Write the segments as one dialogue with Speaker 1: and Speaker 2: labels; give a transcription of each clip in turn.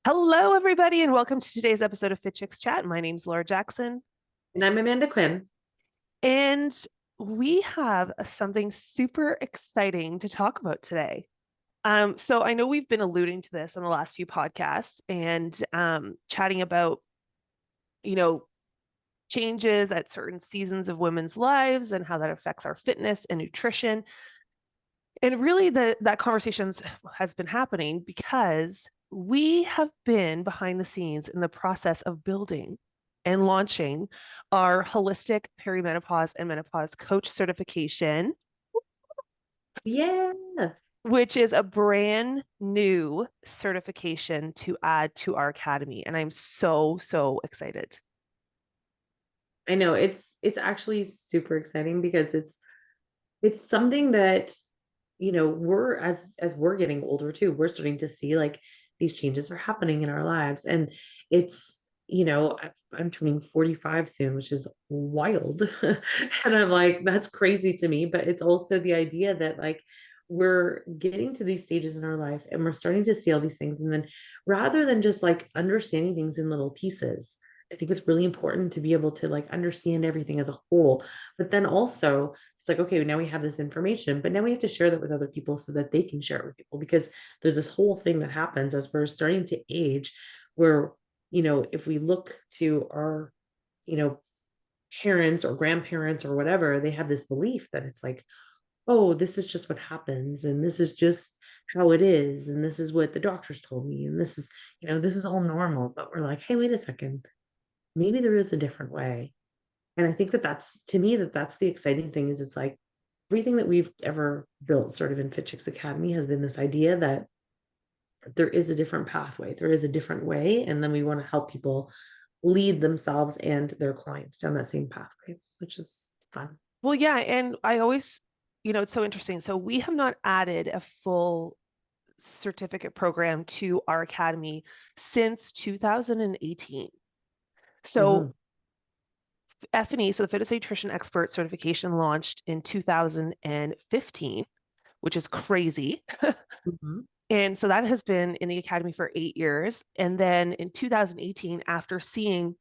Speaker 1: Hello, everybody, and welcome to today's episode of Fit Chicks Chat. My name's Laura Jackson,
Speaker 2: And I'm Amanda Quinn.
Speaker 1: and we have something super exciting to talk about today. So I know we've been alluding to this in the last few podcasts and chatting about, you know, changes at certain seasons of women's lives and how that affects our fitness and nutrition. And really, that conversation has been happening because we have been behind the scenes in the process of building and launching our holistic perimenopause and menopause coach certification,
Speaker 2: Yeah,
Speaker 1: which is a brand new certification to add to our academy. And I'm so excited.
Speaker 2: I know it's actually super exciting because it's something that we're as we're getting older too, we're starting to see like these changes are happening in our lives. And it's I'm turning 45 soon, which is wild. And I'm like, that's crazy to me, but it's also the idea that like we're getting to these stages in our life and we're starting to see all these things, and then rather than just like understanding things in little pieces, I think it's really important to be able to like understand everything as a whole. But then also it's like, okay, now we have this information, but now we have to share that with other people so that they can share it with people, because there's this whole thing that happens as we're starting to age where, if we look to our, you know, parents or grandparents or whatever, they have this belief that it's like, oh, this is just what happens, and this is just how it is, and this is what the doctors told me, and this is, this is all normal. But we're like, hey, wait a second, maybe there is a different way. And I think that that's, to me, that's the exciting thing, is it's like everything that we've ever built sort of in Fit Chicks Academy has been this idea that there is a different pathway, there is a different way, and then we want to help people lead themselves and their clients down that same pathway, which is fun.
Speaker 1: Well, yeah. And I always, it's so interesting. So we have not added a full certificate program to our academy since 2018. So
Speaker 2: Hmm.
Speaker 1: F&E, so the Fitness Nutrition Expert certification launched in 2015, which is crazy.
Speaker 2: Hmm.
Speaker 1: And so that has been in the academy for 8 years. And then in 2018, after seeing,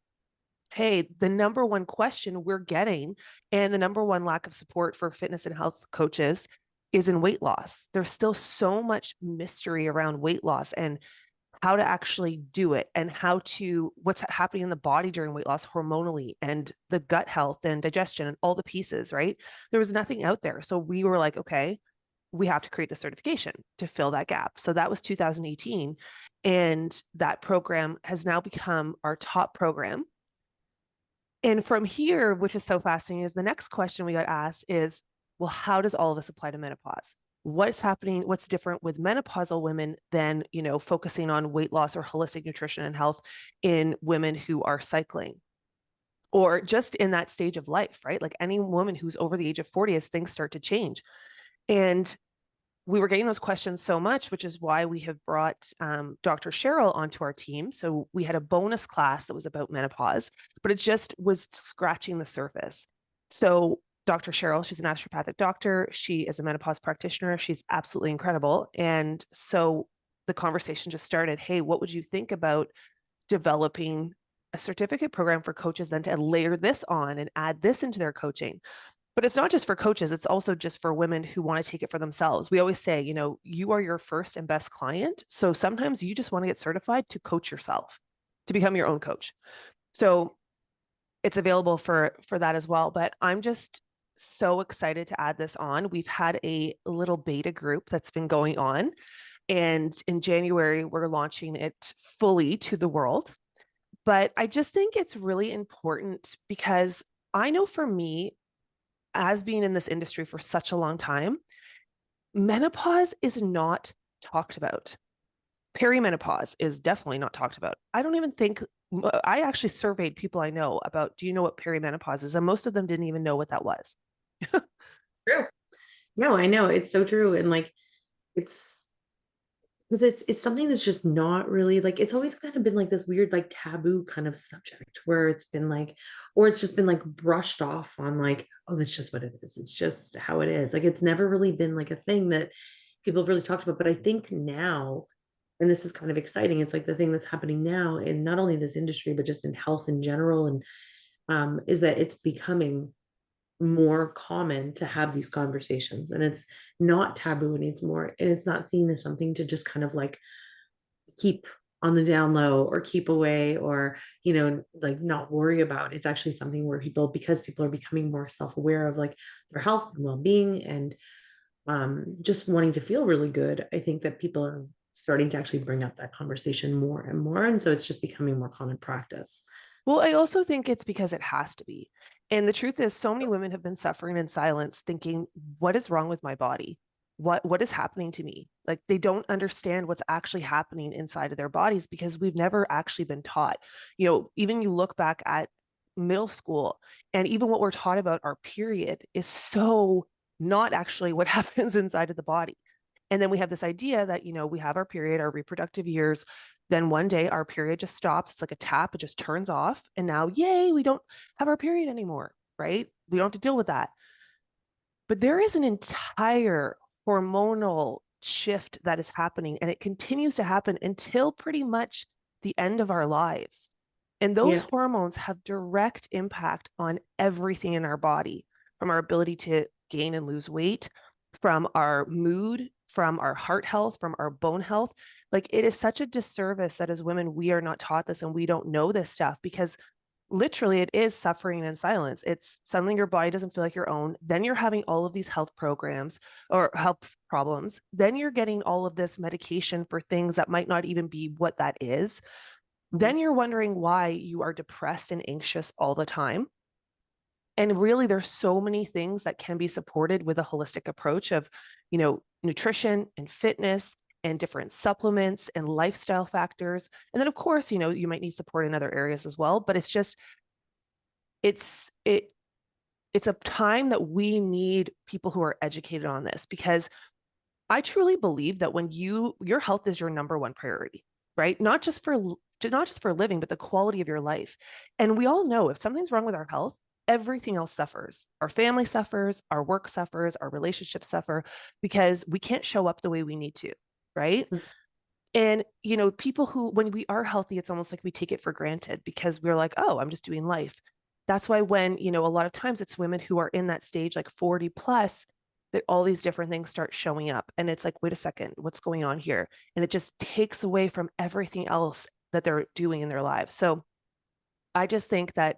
Speaker 1: hey, the number one question we're getting and the number one lack of support for fitness and health coaches is in weight loss. There's still so much mystery around weight loss and how to actually do it and what's happening in the body during weight loss hormonally and the gut health and digestion and all the pieces, right? There was nothing out there. So we were like, okay, we have to create the certification to fill that gap. So that was 2018. And that program has now become our top program. And from here, which is so fascinating, is the next question we got asked is, well, how does all of this apply to menopause? What's happening? What's different with menopausal women than, focusing on weight loss or holistic nutrition and health in women who are cycling or just in that stage of life, right? Like any woman who's over the age of 40 as things start to change. And we were getting those questions so much, which is why we have brought Dr. Cheryl onto our team. So we had a bonus class that was about menopause, but it just was scratching the surface. So Dr. Cheryl, she's a naturopathic doctor. She is a menopause practitioner. She's absolutely incredible. And so the conversation just started, hey, what would you think about developing a certificate program for coaches then to layer this on and add this into their coaching? But it's not just for coaches, it's also just for women who want to take it for themselves. We always say, you are your first and best client. So sometimes you just want to get certified to coach yourself, to become your own coach. So it's available for that as well. But I'm just so excited to add this on. We've had a little beta group that's been going on. And in January, we're launching it fully to the world. But I just think it's really important because I know for me, as being in this industry for such a long time, menopause is not talked about. Perimenopause is definitely not talked about. I don't even think, I actually surveyed people I know about, do you know what perimenopause is? And most of them didn't even know what that was.
Speaker 2: True. No, I know it's so true. And like it's because it's something that's just not really like, it's always kind of been like this weird like taboo kind of subject where it's been like, or it's just been like brushed off on like, oh, that's just what it is, it's just how it is. Like it's never really been like a thing that people have really talked about. But I think now And this is kind of exciting. It's like the thing that's happening now in not only this industry, but just in health in general. And is that it's becoming more common to have these conversations, and it's not taboo, and it's not seen as something to just kind of like keep on the down low or keep away, or like not worry about. It's actually something where because people are becoming more self-aware of like their health and well-being, and just wanting to feel really good. I think that people are starting to actually bring up that conversation more and more, and so it's just becoming more common practice.
Speaker 1: Well, I also think it's because it has to be. And the truth is, so many women have been suffering in silence, thinking, what is wrong with my body? What is happening to me? Like they don't understand what's actually happening inside of their bodies because we've never actually been taught. Even you look back at middle school and even what we're taught about our period is so not actually what happens inside of the body. And then we have this idea that, we have our period, our reproductive years. Then one day our period just stops. It's like a tap, it just turns off. And now, yay, we don't have our period anymore, right? We don't have to deal with that. But there is an entire hormonal shift that is happening, and it continues to happen until pretty much the end of our lives. And those
Speaker 2: Yeah.
Speaker 1: hormones have direct impact on everything in our body, from our ability to gain and lose weight, from our mood, from our heart health, from our bone health. Like it is such a disservice that as women, we are not taught this and we don't know this stuff because literally it is suffering in silence. It's suddenly your body doesn't feel like your own. Then you're having all of these health programs or health problems. Then you're getting all of this medication for things that might not even be what that is.
Speaker 2: Mhm.
Speaker 1: Then you're wondering why you are depressed and anxious all the time. And really, there's so many things that can be supported with a holistic approach of, nutrition and fitness and different supplements and lifestyle factors. And then, of course, you might need support in other areas as well. But it's just, it's it it's a time that we need people who are educated on this because I truly believe that when your health is your number one priority, right? Not just for living, but the quality of your life. And we all know if something's wrong with our health, everything else suffers. Our family suffers, our work suffers, our relationships suffer because we can't show up the way we need to, right? And people who when we are healthy, it's almost like we take it for granted because we're like, oh, I'm just doing life. That's why when, a lot of times it's women who are in that stage like 40 plus that all these different things start showing up. And it's like, wait a second, what's going on here? And it just takes away from everything else that they're doing in their lives. So I just think that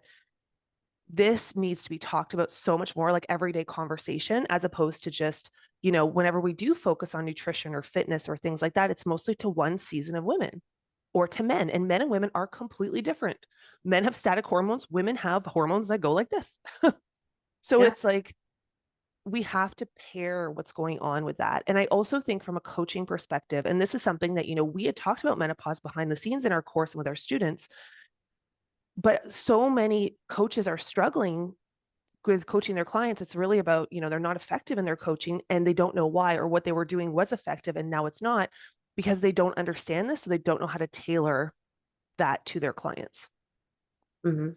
Speaker 1: this needs to be talked about so much more, like everyday conversation, as opposed to just, whenever we do focus on nutrition or fitness or things like that, it's mostly to one season of women or to men. And men and women are completely different. Men have static hormones, women have hormones that go like this. So
Speaker 2: Yeah.
Speaker 1: it's like we have to pair what's going on with that. And I also think from a coaching perspective, and this is something that, we had talked about menopause behind the scenes in our course and with our students, but so many coaches are struggling with coaching their clients. It's really about, they're not effective in their coaching and they don't know why, or what they were doing was effective and now it's not because they don't understand this. So they don't know how to tailor that to their clients.
Speaker 2: Hmm.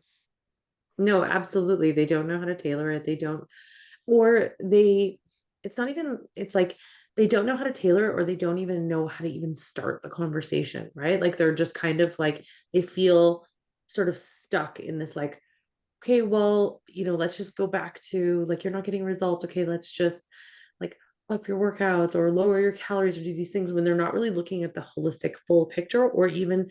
Speaker 2: No, absolutely. They don't know how to tailor it. They don't, or they, it's not even, it's like they don't know how to tailor it, or they don't even know how to even start the conversation, right? Like they're just kind of like, they feel sort of stuck in this, like, okay, well, let's just go back to like, you're not getting results. Okay, let's just like up your workouts or lower your calories or do these things when they're not really looking at the holistic full picture or even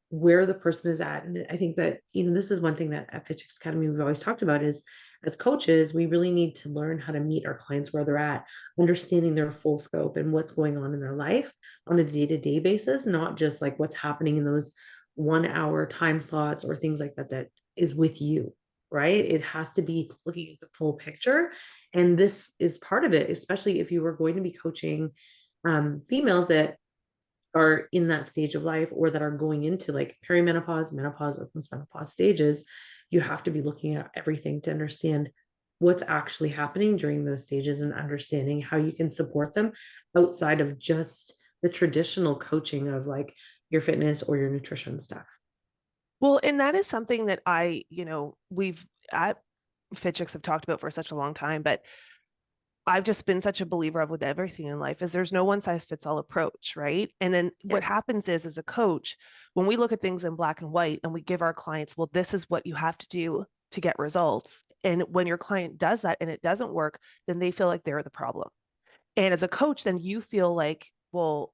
Speaker 2: where the person is at. And I think that, this is one thing that at Fit Chicks Academy we've always talked about is as coaches, we really need to learn how to meet our clients where they're at, understanding their full scope and what's going on in their life on a day-to-day basis, not just like what's happening in those 1 hour time slots or things like that that is with you. Right. It has to be looking at the full picture. And this is part of it, especially if you were going to be coaching females that are in that stage of life or that are going into like perimenopause, menopause, or postmenopause stages. You have to be looking at everything to understand what's actually happening during those stages and understanding how you can support them outside of just the traditional coaching of like your fitness or your nutrition stuff.
Speaker 1: Well, and that is something that we've at FitChicks have talked about for such a long time, but I've just been such a believer of with everything in life is there's no one size fits all approach, right? And then
Speaker 2: Yeah.
Speaker 1: what happens is as a coach, when we look at things in black and white and we give our clients, well, this is what you have to do to get results. And when your client does that and it doesn't work, then they feel like they're the problem. And as a coach, then you feel like, well,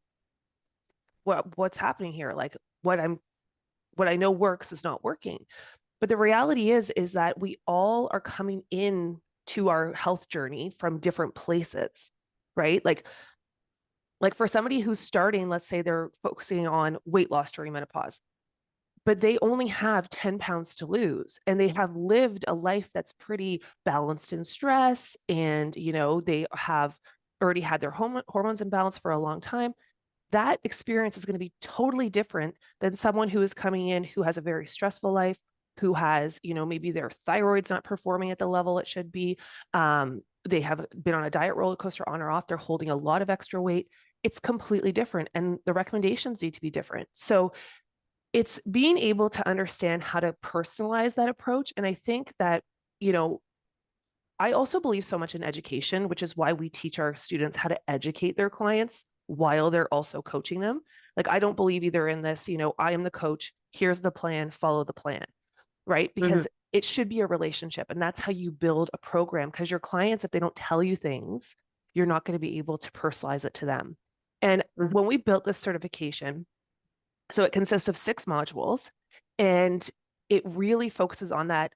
Speaker 1: what's happening here? Like what I know works is not working. But the reality is that we all are coming in to our health journey from different places, right? Like for somebody who's starting, let's say they're focusing on weight loss during menopause, but they only have 10 pounds to lose and they have lived a life that's pretty balanced in stress and they have already had their hormones in balance for a long time. That experience is going to be totally different than someone who is coming in who has a very stressful life, who has, maybe their thyroid's not performing at the level it should be. They have been on a diet roller coaster on or off. They're holding a lot of extra weight. It's completely different. And the recommendations need to be different. So it's being able to understand how to personalize that approach. And I think that, you know, I also believe so much in education, which is why we teach our students how to educate their clients while they're also coaching them. Like, I don't believe either in this, I am the coach, here's the plan, follow the plan, right?
Speaker 2: Mhm.
Speaker 1: Because it should be a relationship. And that's how you build a program. Because your clients, if they don't tell you things, you're not going to be able to personalize it to them. And
Speaker 2: Mhm.
Speaker 1: when we built this certification, so it consists of 6 modules and it really focuses on that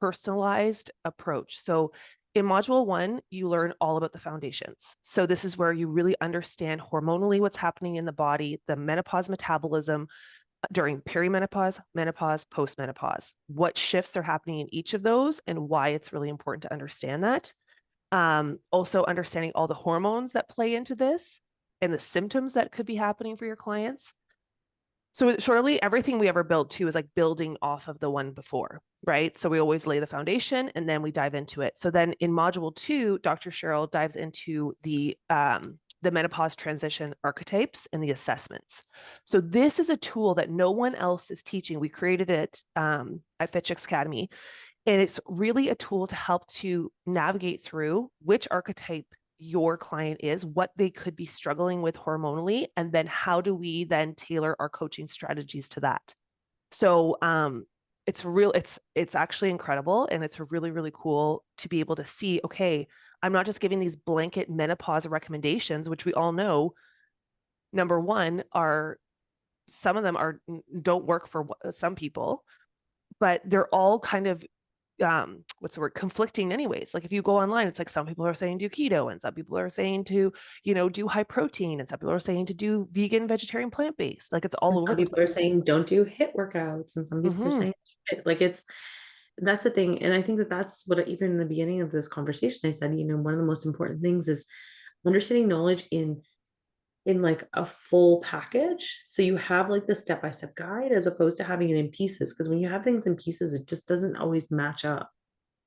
Speaker 1: personalized approach. So in module 1, you learn all about the foundations. So this is where you really understand hormonally what's happening in the body, the menopause metabolism during perimenopause, menopause, postmenopause, what shifts are happening in each of those and why it's really important to understand that. Also understanding all the hormones that play into this and the symptoms that could be happening for your clients. So surely everything we ever build too is like building off of the one before, right? So we always lay the foundation and then we dive into it. So then in module 2, Dr. Cheryl dives into the menopause transition archetypes and the assessments. So this is a tool that no one else is teaching. We created it at FitChicks Academy, and it's really a tool to help to navigate through which archetype your client is, what they could be struggling with hormonally, and then how do we then tailor our coaching strategies to that. So it's actually incredible and it's really, really cool to be able to see, okay, I'm not just giving these blanket menopause recommendations, which we all know, number one, are some of them are don't work for some people, but they're all kind of what's the word, conflicting anyways. Like if you go online, it's like some people are saying do keto and some people are saying to do high protein and some people are saying to do vegan, vegetarian, plant-based. Like it's all
Speaker 2: And
Speaker 1: over
Speaker 2: some
Speaker 1: the
Speaker 2: people are
Speaker 1: place.
Speaker 2: saying don't do hit workouts, and some people are
Speaker 1: Hmm.
Speaker 2: saying like that's the thing. And I think that that's what even in the beginning of this conversation I said, one of the most important things is understanding knowledge in like a full package. So you have like the step-by-step guide as opposed to having it in pieces. Because when you have things in pieces, it just doesn't always match up.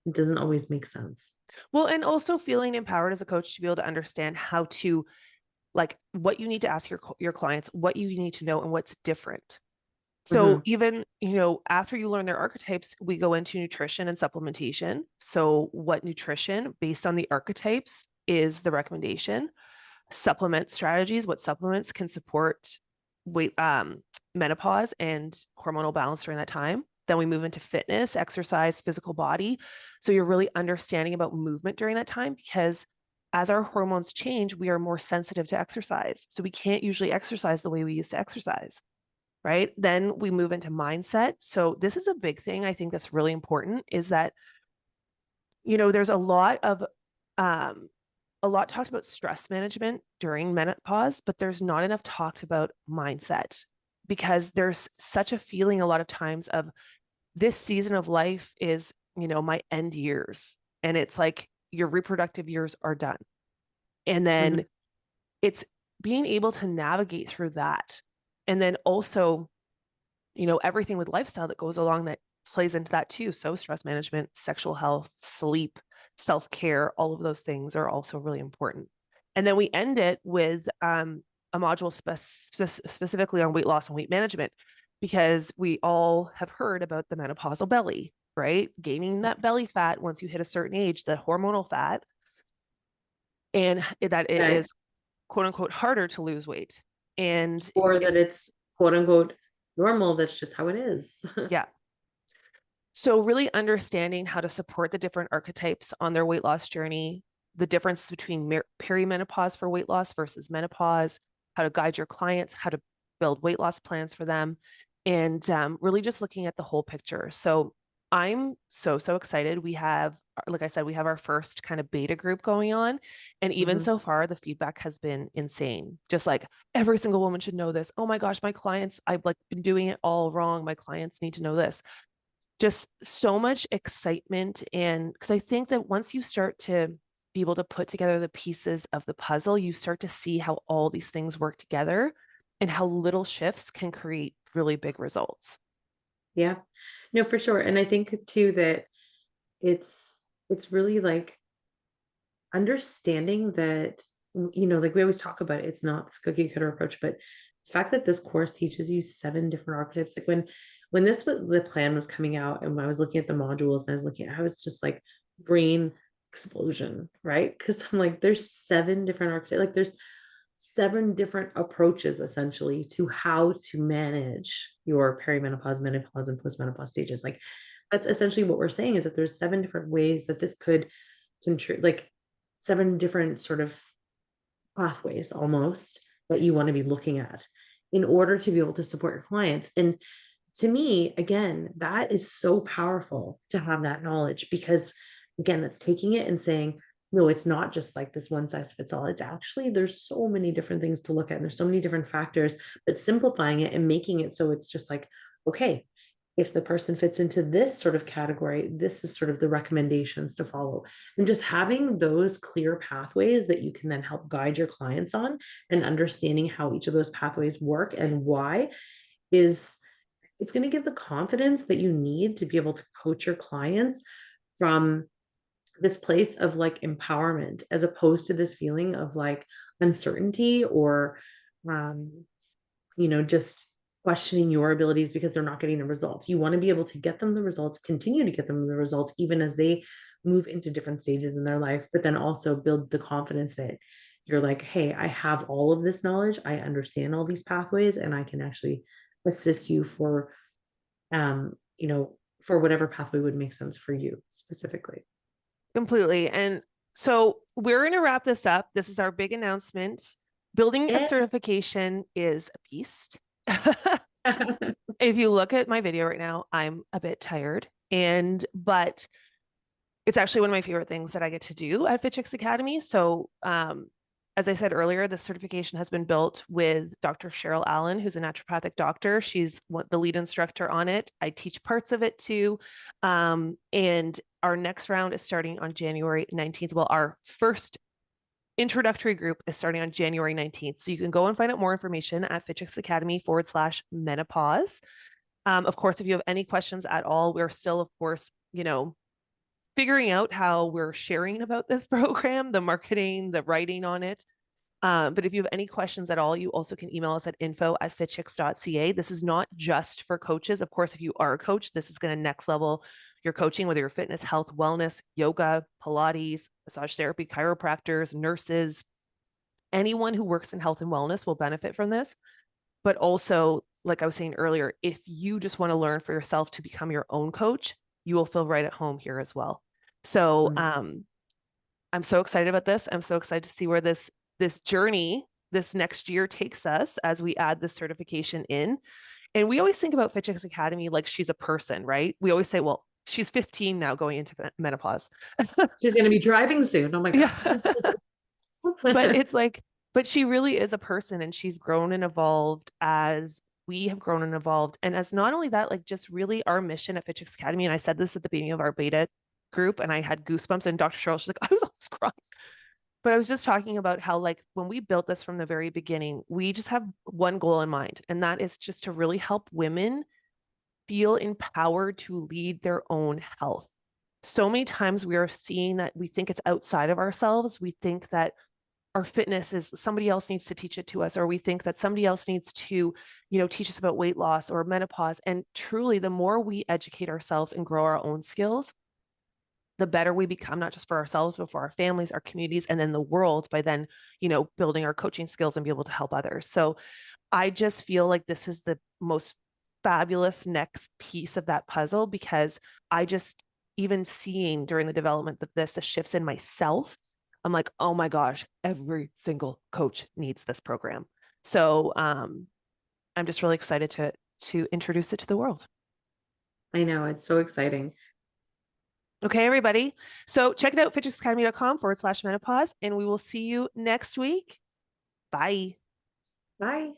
Speaker 2: It doesn't always make sense.
Speaker 1: Well, and also feeling empowered as a coach to be able to understand how to, like, what you need to ask your clients, what you need to know, and what's different. So
Speaker 2: Hmm.
Speaker 1: even, after you learn their archetypes, we go into nutrition and supplementation. So what nutrition based on the archetypes is the recommendation. Supplement strategies, what supplements can support weight, menopause and hormonal balance during that time. Then we move into fitness, exercise, physical body. So you're really understanding about movement during that time because as our hormones change, we are more sensitive to exercise. So we can't usually exercise the way we used to exercise, right? Then we move into mindset. So this is a big thing I think that's really important is that, there's um, a lot talked about stress management during menopause, but there's not enough talked about mindset because there's such a feeling a lot of times of this season of life is, my end years. And it's like your reproductive years are done. And then
Speaker 2: Hmm.
Speaker 1: it's being able to navigate through that. And then also, everything with lifestyle that goes along that plays into that too. So stress management, sexual health, sleep, self-care, all of those things are also really important. And then we end it with a module specifically on weight loss and weight management, because we all have heard about the menopausal belly, right? Gaining that belly fat once you hit a certain age, the hormonal fat. and that it
Speaker 2: Okay.
Speaker 1: is quote unquote harder to lose weight. And
Speaker 2: Or that it's quote unquote normal, that's just how it is.
Speaker 1: yeah, so really understanding how to support the different archetypes on their weight loss journey, the difference between perimenopause for weight loss versus menopause, how to guide your clients, how to build weight loss plans for them, and really just looking at the whole picture. So I'm so excited. We have, like I said, we have our first kind of beta group going on. And even
Speaker 2: Mhm.
Speaker 1: so far, the feedback has been insane. Just like every single woman should know this. Oh my gosh, my clients, I've like been doing it all wrong. My clients need to know this. Just so much excitement. And because I think that once you start to be able to put together the pieces of the puzzle, you start to see how all these things work together and how little shifts can create really big results.
Speaker 2: Yeah. No, for sure. And I think too that it's really like understanding that, like we always talk about it, it's not this cookie cutter approach, but the fact that this course teaches you 7 different archetypes, like when this was the plan was coming out and when I was looking at the modules and I was just like brain explosion, right? Because I'm like, there's 7 different archetypes, like there's 7 different approaches essentially to how to manage your perimenopause, menopause, and postmenopause stages. Like that's essentially what we're saying is that there's 7 different ways that this could contribute, like 7 different sort of pathways almost that you want to be looking at in order to be able to support your clients. And to me, again, that is so powerful to have that knowledge because, again, it's taking it and saying, no, it's not just like this one size fits all. It's actually, there's so many different things to look at, and there's so many different factors, but simplifying it and making it so it's just like, okay, if the person fits into this sort of category, this is sort of the recommendations to follow. And just having those clear pathways that you can then help guide your clients on and understanding how each of those pathways work and why is it's going to give the confidence that you need to be able to coach your clients from this place of like empowerment as opposed to this feeling of like uncertainty or um, just questioning your abilities because they're not getting the results. You want to be able to get them the results, continue to get them the results, even as they move into different stages in their life, but then also build the confidence that you're like, hey, I have all of this knowledge. I understand all these pathways and I can actually assist you um, you know, for whatever pathway would make sense for you specifically.
Speaker 1: Completely. And so we're going to wrap this up. This is our big announcement. Building a
Speaker 2: And
Speaker 1: certification is a beast. If you look at my video right now, I'm a bit tired. But it's actually one of my favorite things that I get to do at FitChicks Academy. So, as I said earlier, the certification has been built with Dr. Cheryl Allen, who's a naturopathic doctor. She's the lead instructor on it. I teach parts of it too. And our next round is starting on January 19th. Well, our first introductory group is starting on January 19th. So you can go and find out more information at FitChicks Academy /menopause. Of course, if you have any questions at all, we're still, of course, figuring out how we're sharing about this program, the marketing, the writing on it. But if you have any questions at all, you also can email us at info@fitchicks.ca. This is not just for coaches. Of course, if you are a coach, this is going to next level your coaching, whether you're fitness, health, wellness, yoga, Pilates, massage therapy, chiropractors, nurses, anyone who works in health and wellness will benefit from this. But also, like I was saying earlier, if you just want to learn for yourself to become your own coach, you will feel right at home here as well. So I'm so excited about this. I'm so excited to see where this journey this next year takes us as we add this certification in. And we always think about FitChicks Academy like she's a person, right? We always say, well, she's 15 now going into menopause.
Speaker 2: she's going to be driving soon. Oh my God.
Speaker 1: Yeah. But it's like, but she really is a person and she's grown and evolved as we have grown and evolved. And as not only that, like just really our mission at FitChicks Academy, and I said this at the beginning of our beta group and I had goosebumps and Dr. Cheryl, she's like, I was almost crying. But I was just talking about how, like, when we built this from the very beginning, we just have one goal in mind, and that is just to really help women feel empowered to lead their own health. So many times we are seeing that we think it's outside of ourselves. We think that our fitness is somebody else needs to teach it to us, or we think that somebody else needs to, teach us about weight loss or menopause. And truly, the more we educate ourselves and grow our own skills, the better we become, not just for ourselves, but for our families, our communities, and then the world by then, you know, building our coaching skills and be able to help others. So I just feel like this is the most fabulous next piece of that puzzle, because I just, even seeing during the development of this, the shifts in myself, I'm like, oh my gosh, every single coach needs this program. So I'm just really excited to introduce it to the world.
Speaker 2: I know, it's so exciting.
Speaker 1: Okay, everybody. So check it out, fitnessacademy.com/menopause, and we will see you next week. Bye.
Speaker 2: Bye.